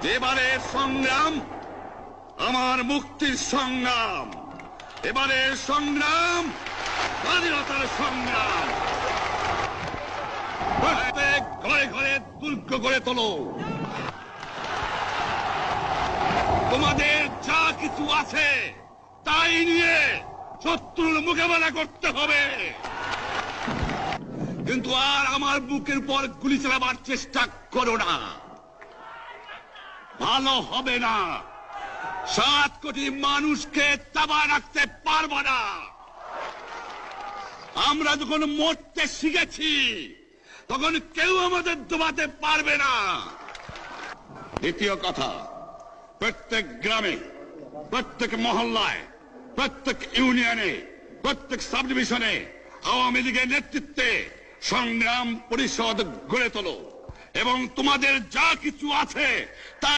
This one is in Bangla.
এবারের সংগ্রাম আমার মুক্তির সংগ্রাম, এবারের সংগ্রাম স্বাধীনতার সংগ্রাম। প্রত্যেক ঘরে ঘরে দুর্গ গড়ে তোলো। তোমাদের যা কিছু আছে তাই নিয়ে শত্রুর মোকাবেলা করতে হবে, কিন্তু আর আমার বুকের উপর গুলি চালাবার চেষ্টা করো না, ভালো হবে না। 7 কোটি মানুষকে চাপা রাখতে পারবো না। আমরা যখন মরতে শিখেছি তখন কেউ আমাদের দবাতে পারবে না। দ্বিতীয় কথা, প্রত্যেক গ্রামে, প্রত্যেক মহল্লায়, প্রত্যেক ইউনিয়নে, প্রত্যেক সাব ডিভিশনে আওয়ামী লীগের নেতৃত্বে সংগ্রাম পরিষদ গড়ে তোলো এবং তোমাদের যা কিছু আছে তা